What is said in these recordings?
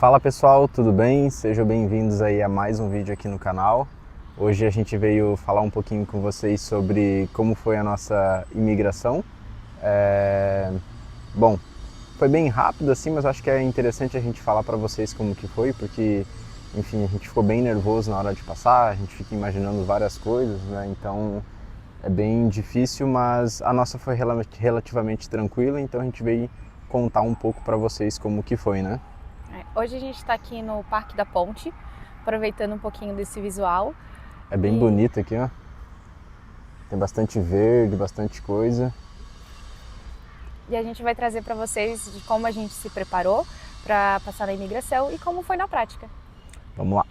Fala pessoal, tudo bem? Sejam bem-vindos aí a mais um vídeo aqui no canal. Hoje a gente veio falar um pouquinho com vocês sobre como foi a nossa imigração. Bom, foi bem rápido assim, mas acho que é interessante a gente falar para vocês como que foi, porque, enfim, a gente ficou bem nervoso na hora de passar, a gente fica imaginando várias coisas, né? Então é bem difícil, mas a nossa foi relativamente tranquila, então a gente veio contar um pouco para vocês como que foi, né? Hoje a gente está aqui no Parque da Ponte, aproveitando um pouquinho desse visual. É bem bonito aqui, ó. Tem bastante verde, bastante coisa. E a gente vai trazer para vocês de como a gente se preparou para passar na imigração e como foi na prática. Vamos lá.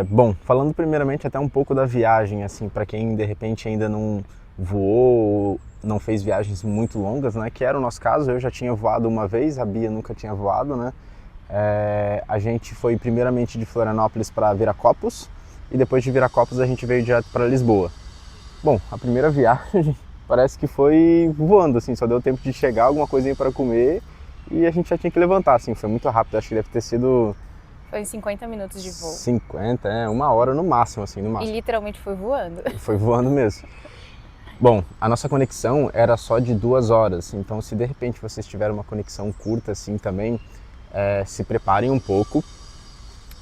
Bom, falando primeiramente até um pouco da viagem, assim, para quem de repente ainda não voou, não fez viagens muito longas, né? Que era o nosso caso, eu já tinha voado uma vez, a Bia nunca tinha voado, né? A gente foi primeiramente de Florianópolis para Viracopos e depois de Viracopos a gente veio direto para Lisboa. Bom, a primeira viagem parece que foi voando, assim, só deu tempo de chegar, alguma coisinha para comer e a gente já tinha que levantar, assim, foi muito rápido, acho que deve ter sido Foi 50 minutos de voo. 50, uma hora no máximo, assim, no E máximo. literalmente foi voando. Foi voando mesmo. Bom, a nossa conexão era só de 2 horas, então se de repente vocês tiverem uma conexão curta assim também, se preparem um pouco,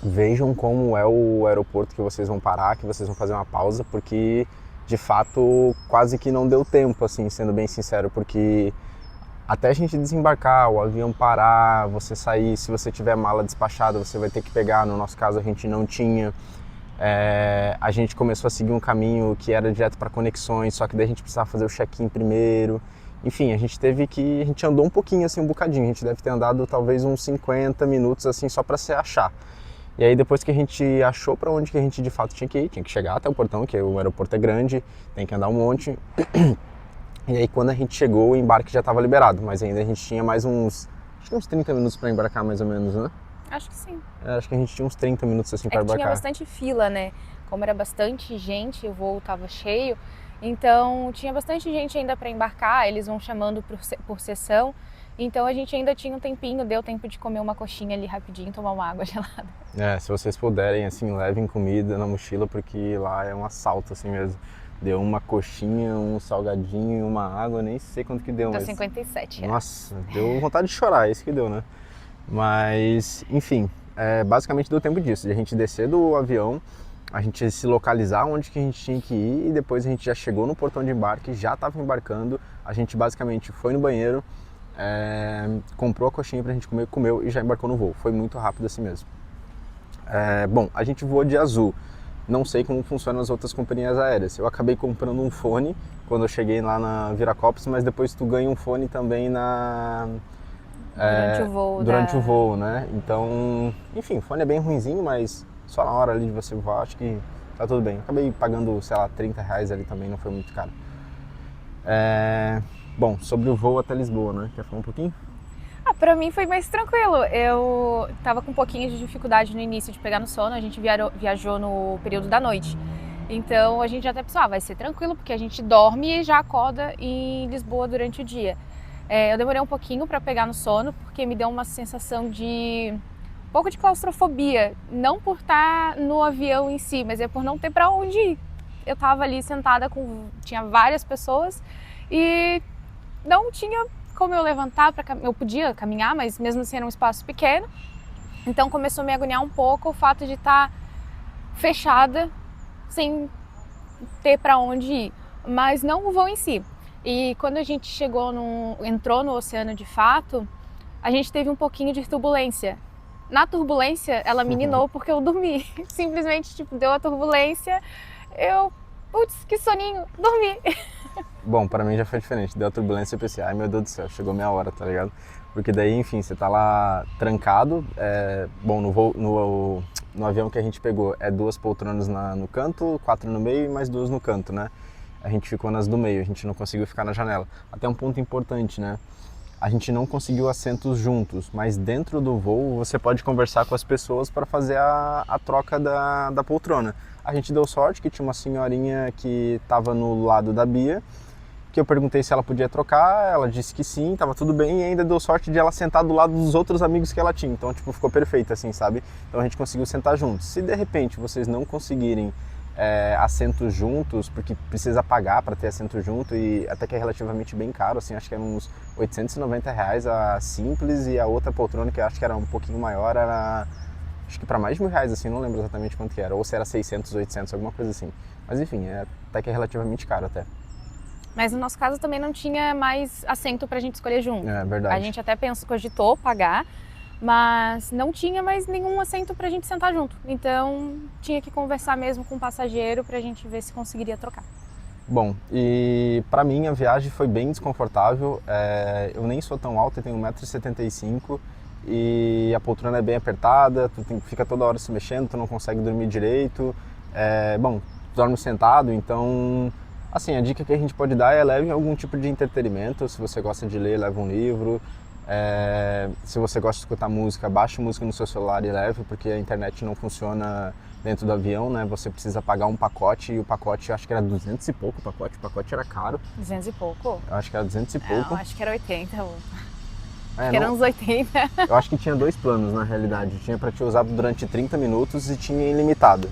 vejam como é o aeroporto que vocês vão parar, que vocês vão fazer uma pausa, porque de fato quase que não deu tempo, assim, sendo bem sincero, porque até a gente desembarcar, o avião parar, você sair, se você tiver mala despachada, você vai ter que pegar, no nosso caso a gente não tinha. A gente começou a seguir um caminho que era direto para conexões, só que daí a gente precisava fazer o check-in primeiro. Enfim, a gente andou um pouquinho, assim, um bocadinho, a gente deve ter andado talvez uns 50 minutos, assim, só para se achar. E aí depois que a gente achou para onde que a gente de fato tinha que ir, tinha que chegar até o portão, que o aeroporto é grande, tem que andar um monte. E aí quando a gente chegou, o embarque já estava liberado, mas ainda a gente tinha mais acho que uns 30 minutos para embarcar mais ou menos, né? Acho que sim. Acho que a gente tinha uns 30 minutos assim para É que tinha embarcar. bastante fila, né? Como era bastante gente, o voo estava cheio, então tinha bastante gente ainda para embarcar, eles vão chamando por sessão. Então a gente ainda tinha um tempinho, deu tempo de comer uma coxinha ali rapidinho, tomar uma água gelada. Se vocês puderem, assim, levem comida na mochila, porque lá é um assalto, assim mesmo. Deu uma coxinha, um salgadinho e uma água, nem sei quanto que deu, Deu mas... 57 reais. Nossa, deu vontade de chorar, é isso que deu, né? Mas, enfim, basicamente deu tempo disso, de a gente descer do avião, a gente se localizar onde que a gente tinha que ir e depois a gente já chegou no portão de embarque, já estava embarcando, a gente basicamente foi no banheiro, comprou a coxinha pra gente comer, comeu e já embarcou no voo. Foi muito rápido assim mesmo. Bom, a gente voou de Azul. Não sei como funcionam as outras companhias aéreas. Eu acabei comprando um fone quando eu cheguei lá na Viracopos, mas depois tu ganha um fone também durante o voo, né? Então, enfim, o fone é bem ruinzinho, mas só na hora ali de você voar, acho que tá tudo bem. Acabei pagando, sei lá, 30 reais ali também, não foi muito caro. Bom, sobre o voo até Lisboa, né? Quer falar um pouquinho? Pra mim foi mais tranquilo. Eu tava com um pouquinho de dificuldade no início de pegar no sono, a gente viajou no período da noite. Então a gente até pensou, vai ser tranquilo, porque a gente dorme e já acorda em Lisboa durante o dia. Eu demorei um pouquinho para pegar no sono, porque me deu uma sensação de um pouco de claustrofobia. Não por estar no avião em si, mas é por não ter para onde ir. Eu tava ali sentada tinha várias pessoas e não tinha como eu levantar, eu podia caminhar, mas mesmo assim era um espaço pequeno. Então começou a me agoniar um pouco o fato de estar fechada, sem ter para onde ir. Mas não o voo em si. E quando a gente entrou no oceano de fato, a gente teve um pouquinho de turbulência. Na turbulência, ela me ninou porque eu dormi. Simplesmente, deu a turbulência, putz, que soninho, dormi. Bom, para mim já foi diferente. Deu a turbulência e pensei, ai meu Deus do céu, chegou minha hora, tá ligado? Porque daí, enfim, você tá lá trancado. Bom, no avião que a gente pegou, 2 poltronas no canto, 4 no meio e mais 2 no canto, né? A gente ficou nas do meio, a gente não conseguiu ficar na janela. Até um ponto importante, né? A gente não conseguiu assentos juntos, mas dentro do voo você pode conversar com as pessoas para fazer a troca da poltrona. A gente deu sorte que tinha uma senhorinha que estava no lado da Bia, que eu perguntei se ela podia trocar, ela disse que sim, tava tudo bem, e ainda deu sorte de ela sentar do lado dos outros amigos que ela tinha. Então, tipo, ficou perfeito, assim, sabe? Então a gente conseguiu sentar juntos. Se de repente vocês não conseguirem assentos juntos, porque precisa pagar para ter assento junto, e até que é relativamente bem caro, assim, acho que eram uns R$ 890 a simples, e a outra poltrona, que eu acho que era um pouquinho maior, era acho que para mais de R$ 1.000, assim, não lembro exatamente quanto que era, ou se era 600, 800, alguma coisa assim. Mas enfim, até que é relativamente caro até. Mas no nosso caso também não tinha mais assento pra gente escolher junto. É verdade. A gente até cogitou pagar, mas não tinha mais nenhum assento pra gente sentar junto. Então tinha que conversar mesmo com o passageiro pra gente ver se conseguiria trocar. Bom, e pra mim a viagem foi bem desconfortável. Eu nem sou tão alto, eu tenho 1,75 m e a poltrona é bem apertada, fica toda hora se mexendo, tu não consegue dormir direito. Bom, tu dorme sentado, então assim, a dica que a gente pode dar é leve algum tipo de entretenimento. Se você gosta de ler, leva um livro. Se você gosta de escutar música, baixe música no seu celular e leve, porque a internet não funciona dentro do avião, né? Você precisa pagar um pacote, e o pacote, acho que era 200 e pouco o pacote era caro. 200 e pouco? Eu acho que era 200 e pouco. Não, acho que era 80. Acho que não, era uns 80. Eu acho que tinha 2 planos na realidade. Tinha para te usar durante 30 minutos e tinha ilimitado.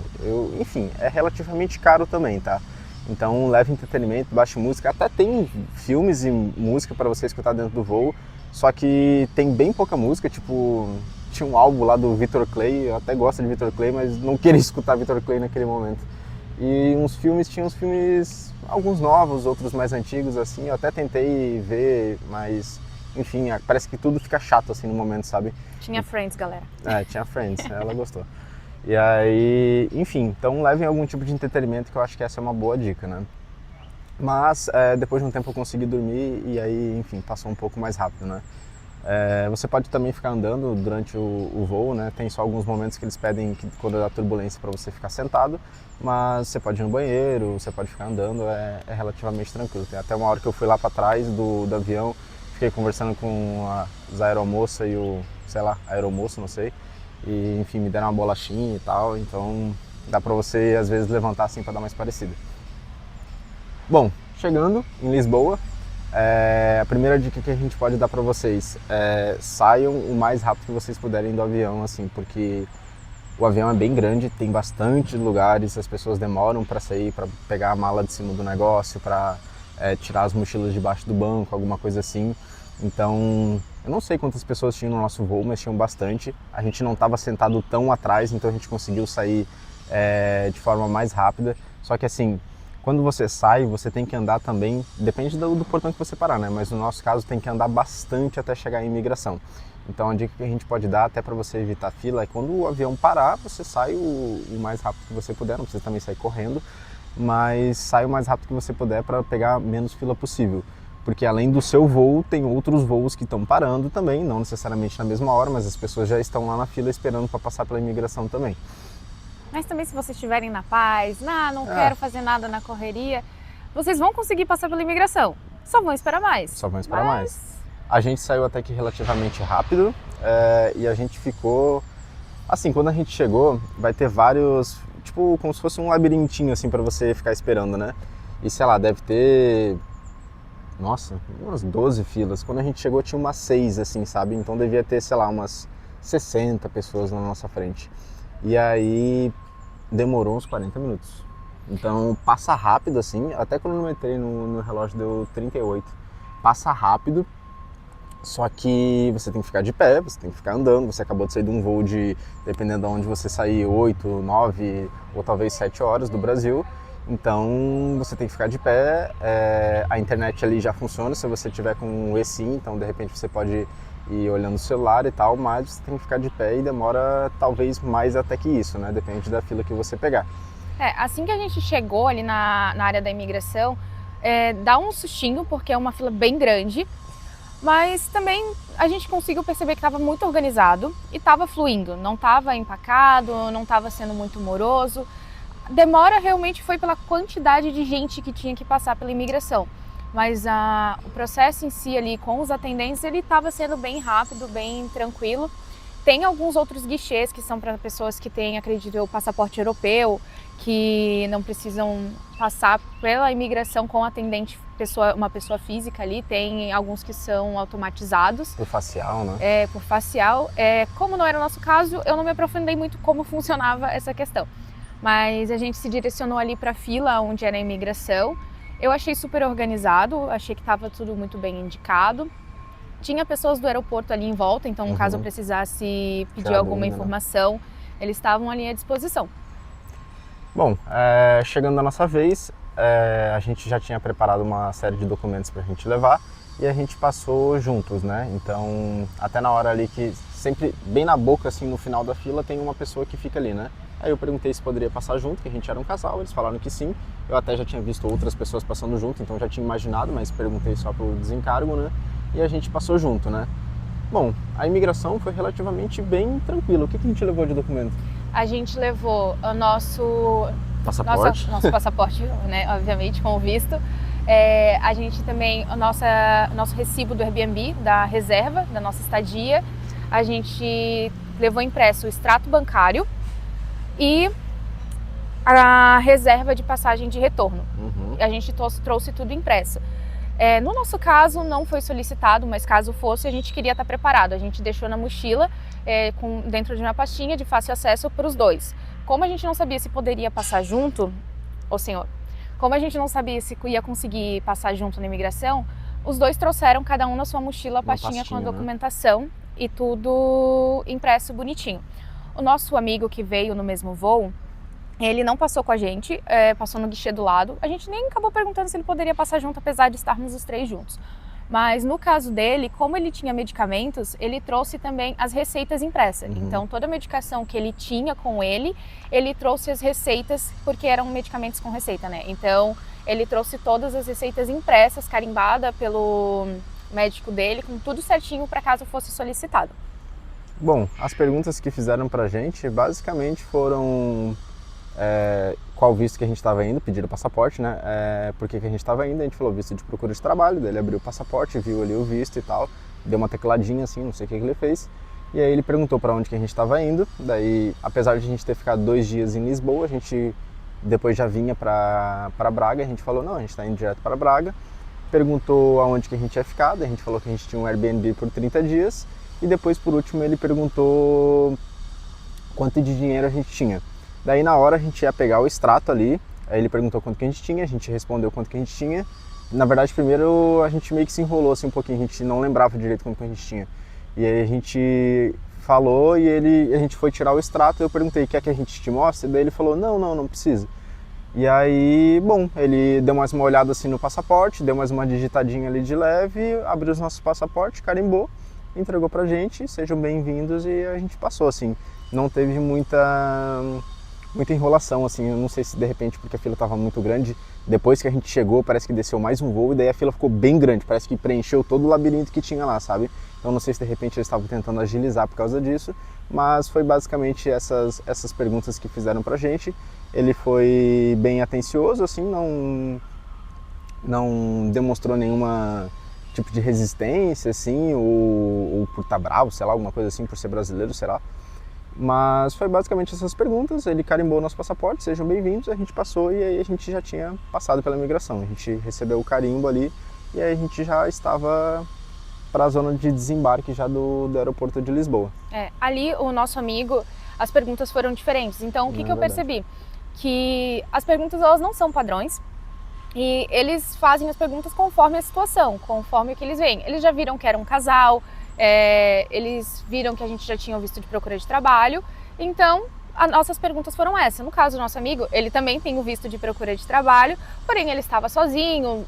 Enfim, é relativamente caro também, tá? Então leve entretenimento, baixe música. Até tem filmes e música para você escutar dentro do voo, só que tem bem pouca música, tipo, tinha um álbum lá do Victor Clay, eu até gosto de Victor Clay, mas não queria escutar Victor Clay naquele momento. E tinha uns filmes, alguns novos, outros mais antigos, assim, eu até tentei ver, mas enfim, parece que tudo fica chato assim no momento, sabe? Tinha Friends, galera. Tinha Friends, ela gostou. E aí, enfim, então levem algum tipo de entretenimento, que eu acho que essa é uma boa dica, né? Mas depois de um tempo eu consegui dormir e aí, enfim, passou um pouco mais rápido, né? Você pode também ficar andando durante o voo, né? Tem só alguns momentos que eles pedem quando dá turbulência para você ficar sentado, mas você pode ir no banheiro, você pode ficar andando, é relativamente tranquilo. Tem até uma hora que eu fui lá para trás do avião, fiquei conversando com as aeromoça e aeromoço, não sei, e enfim, me deram uma bolachinha e tal, então dá para você às vezes levantar assim para dar mais parecida. Bom, chegando em Lisboa, a primeira dica que a gente pode dar para vocês é saiam o mais rápido que vocês puderem do avião, assim, porque o avião é bem grande, tem bastante lugares, as pessoas demoram para sair, para pegar a mala de cima do negócio, para tirar as mochilas debaixo do banco, alguma coisa assim. Então, eu não sei quantas pessoas tinham no nosso voo, mas tinham bastante. A gente não estava sentado tão atrás, então a gente conseguiu sair de forma mais rápida. Só que assim, quando você sai, você tem que andar também, depende do portão que você parar, né? Mas no nosso caso tem que andar bastante até chegar em imigração. Então a dica que a gente pode dar, até para você evitar fila, é quando o avião parar, você sai o mais rápido que você puder, não precisa também sair correndo, mas sai o mais rápido que você puder para pegar menos fila possível. Porque além do seu voo, tem outros voos que estão parando também, não necessariamente na mesma hora, mas as pessoas já estão lá na fila esperando para passar pela imigração também. Mas também se vocês estiverem na paz, não quero fazer nada na correria, vocês vão conseguir passar pela imigração. Só vão esperar mais. Só vão esperar mais. A gente saiu até que relativamente rápido e a gente ficou... Assim, quando a gente chegou, vai ter vários... Tipo, como se fosse um labirintinho assim para você ficar esperando, né? E sei lá, deve ter... Nossa, umas 12 filas. Quando a gente chegou tinha umas 6, assim, sabe? Então devia ter, sei lá, umas 60 pessoas na nossa frente. E aí demorou uns 40 minutos. Então passa rápido, assim. Até quando eu não entrei no relógio deu 38. Passa rápido, só que você tem que ficar de pé, você tem que ficar andando. Você acabou de sair de um voo de, dependendo de onde você sair, 8, 9 ou talvez 7 horas do Brasil. Então você tem que ficar de pé, a internet ali já funciona se você tiver com o eSIM, então de repente você pode ir olhando o celular e tal, mas você tem que ficar de pé e demora talvez mais até que isso, né? Depende da fila que você pegar. Assim que a gente chegou ali na área da imigração, dá um sustinho porque é uma fila bem grande, mas também a gente conseguiu perceber que estava muito organizado e estava fluindo, não estava empacado, não estava sendo muito moroso. Demora realmente foi pela quantidade de gente que tinha que passar pela imigração, mas o processo em si ali com os atendentes ele estava sendo bem rápido, bem tranquilo Tem alguns outros guichês que são para pessoas que têm, acredito eu, passaporte europeu, que não precisam passar pela imigração com atendente, uma pessoa física ali. Tem alguns que são automatizados. Por facial, né? Por facial. Como não era o nosso caso, eu não me aprofundei muito como funcionava essa questão. Mas a gente se direcionou ali para a fila onde era a imigração. Eu achei super organizado, achei que estava tudo muito bem indicado. Tinha pessoas do aeroporto ali em volta, então caso eu precisasse pedir alguma informação, eles estavam ali à disposição. Bom, chegando a nossa vez, a gente já tinha preparado uma série de documentos para a gente levar e a gente passou juntos, né? Então, até na hora ali que sempre bem na boca, assim, no final da fila, tem uma pessoa que fica ali, né? Aí eu perguntei se poderia passar junto, que a gente era um casal, eles falaram que sim. Eu até já tinha visto outras pessoas passando junto, então já tinha imaginado, mas perguntei só pro desencargo, né? E a gente passou junto, né? Bom, a imigração foi relativamente bem tranquila. O que a gente levou de documento? A gente levou o nosso passaporte, passaporte, né? Obviamente, com o visto. A gente também, o nosso recibo do Airbnb, da reserva, da nossa estadia. A gente levou impresso o extrato bancário e a reserva de passagem de retorno. A gente trouxe tudo impresso. No nosso caso, não foi solicitado, mas caso fosse, a gente queria estar preparado. A gente deixou na mochila, dentro de uma pastinha de fácil acesso para os dois. Como a gente não sabia se poderia passar junto, como a gente não sabia se ia conseguir passar junto na imigração, os dois trouxeram cada um na sua mochila a pastinha com a documentação, né? E tudo impresso bonitinho. O nosso amigo que veio no mesmo voo, ele não passou com a gente, passou no guichê do lado. A gente nem acabou perguntando se ele poderia passar junto, apesar de estarmos os três juntos. Mas no caso dele, como ele tinha medicamentos, ele trouxe também as receitas impressas. Então toda a medicação que ele tinha com ele trouxe as receitas, porque eram medicamentos com receita, né? Então ele trouxe todas as receitas impressas, carimbada pelo médico dele, com tudo certinho para caso fosse solicitado. Bom, as perguntas que fizeram pra gente basicamente foram qual visto que a gente estava indo, pediram o passaporte, né? Por que a gente estava indo, a gente falou visto de procura de trabalho, daí ele abriu o passaporte, viu ali o visto e tal, deu uma tecladinha assim, não sei o que ele fez, e aí ele perguntou para onde que a gente estava indo. Daí, apesar de a gente ter ficado 2 dias em Lisboa, a gente depois já vinha para Braga, a gente falou, não, a gente está indo direto para Braga. Perguntou aonde que a gente ia ficar, daí a gente falou que a gente tinha um Airbnb por 30 dias, e depois, por último, ele perguntou quanto de dinheiro a gente tinha. Daí na hora a gente ia pegar o extrato ali, aí ele perguntou quanto que a gente respondeu quanto que a gente tinha. Na verdade, primeiro a gente meio que se enrolou assim um pouquinho, a gente não lembrava direito quanto que a gente tinha. E aí a gente falou e a gente foi tirar o extrato, eu perguntei, quer que a gente te mostre? Daí ele falou, não precisa. E aí, bom, ele deu mais uma olhada assim no passaporte, deu mais uma digitadinha ali de leve, abriu os nossos passaportes, carimbou, entregou pra gente, sejam bem-vindos, e a gente passou assim. Não teve muita enrolação, assim, eu não sei se de repente porque a fila estava muito grande, depois que a gente chegou parece que desceu mais um voo e daí a fila ficou bem grande, parece que preencheu todo o labirinto que tinha lá, sabe? Então não sei se de repente eles estavam tentando agilizar por causa disso, mas foi basicamente essas perguntas que fizeram pra gente. Ele foi bem atencioso, assim, não demonstrou nenhuma tipo de resistência, assim, ou por estar bravo, sei lá, alguma coisa assim, por ser brasileiro, sei lá. Mas foi basicamente essas perguntas, ele carimbou o nosso passaporte, sejam bem-vindos, a gente passou e aí a gente já tinha passado pela imigração. A gente recebeu o carimbo ali e aí a gente já estava para a zona de desembarque já do aeroporto de Lisboa. Ali o nosso amigo, as perguntas foram diferentes, então o que eu percebi? Que as perguntas elas não são padrões e eles fazem as perguntas conforme a situação, conforme o que eles veem. Eles já viram que era um casal, eles viram que a gente já tinha o visto de procura de trabalho, então as nossas perguntas foram essas. No caso do nosso amigo, ele também tem o visto de procura de trabalho, porém ele estava sozinho,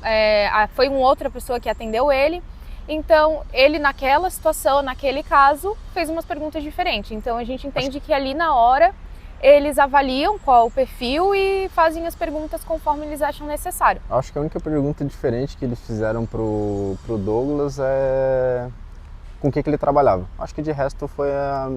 foi uma outra pessoa que atendeu ele, então ele naquela situação, naquele caso, fez umas perguntas diferentes. Então a gente entende que ali na hora eles avaliam qual o perfil e fazem as perguntas conforme eles acham necessário. Acho que a única pergunta diferente que eles fizeram pro Douglas é com o que ele trabalhava. Acho que de resto foi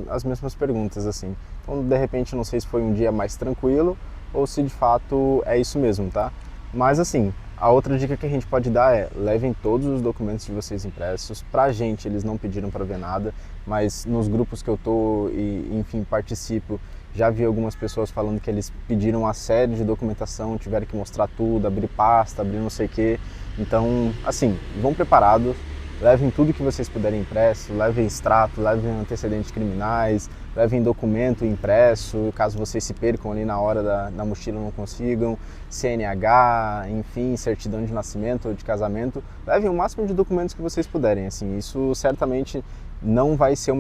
as mesmas perguntas, assim. Então, de repente, não sei se foi um dia mais tranquilo ou se de fato é isso mesmo, tá? Mas, assim, A outra dica que a gente pode dar é: levem todos os documentos de vocês impressos. Pra gente, eles não pediram para ver nada, mas nos grupos que eu tô e, enfim, participo, já vi algumas pessoas falando que eles pediram uma série de documentação, tiveram que mostrar tudo, abrir pasta, abrir não sei o quê. Então, assim, vão preparados, levem tudo que vocês puderem impresso, levem extrato, levem antecedentes criminais, levem documento impresso, caso vocês se percam ali na hora da mochila e não consigam, CNH, enfim, certidão de nascimento ou de casamento, levem o máximo de documentos que vocês puderem, assim, isso certamente não vai ser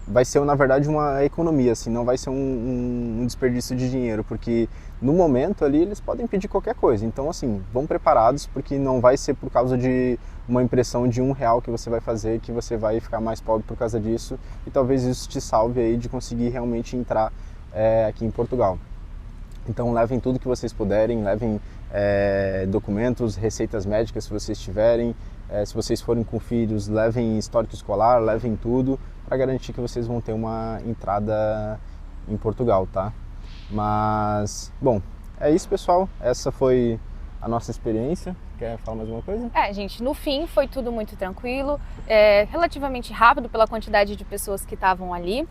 vai ser na verdade uma economia, assim, não vai ser um desperdício de dinheiro, porque no momento ali eles podem pedir qualquer coisa, então assim, vão preparados, porque não vai ser por causa de uma impressão de R$1 que você vai fazer que você vai ficar mais pobre por causa disso, e talvez isso te salve aí de conseguir realmente entrar aqui em Portugal. Então levem tudo que vocês puderem, levem documentos, receitas médicas se vocês tiverem, se vocês forem com filhos, levem histórico escolar, levem tudo para garantir que vocês vão ter uma entrada em Portugal, tá? Mas, bom, é isso, pessoal. Essa foi a nossa experiência. Quer falar mais alguma coisa? Gente, no fim foi tudo muito tranquilo, relativamente rápido pela quantidade de pessoas que estavam ali.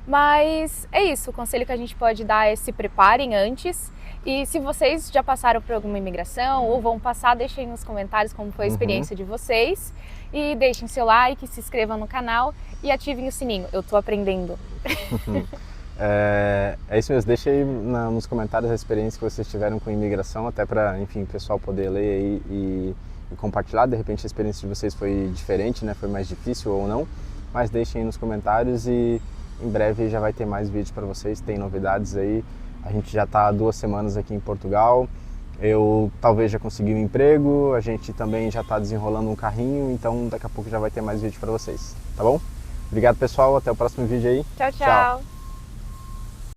Mas é isso, o conselho que a gente pode dar é: se preparem antes. E se vocês já passaram por alguma imigração ou vão passar, deixem nos comentários como foi a experiência de vocês. E deixem seu like, se inscrevam no canal e ativem o sininho. Eu tô aprendendo. É isso mesmo, deixa aí nos comentários a experiência que vocês tiveram com imigração, até para, enfim, o pessoal poder ler aí e compartilhar. De repente a experiência de vocês foi diferente, né? Foi mais difícil ou não, mas deixem aí nos comentários e em breve já vai ter mais vídeos para vocês, tem novidades aí. A gente já está há 2 semanas aqui em Portugal, eu talvez já consegui um emprego, a gente também já está desenrolando um carrinho, então daqui a pouco já vai ter mais vídeo para vocês, tá bom? Obrigado, pessoal, até o próximo vídeo aí. Tchau, tchau.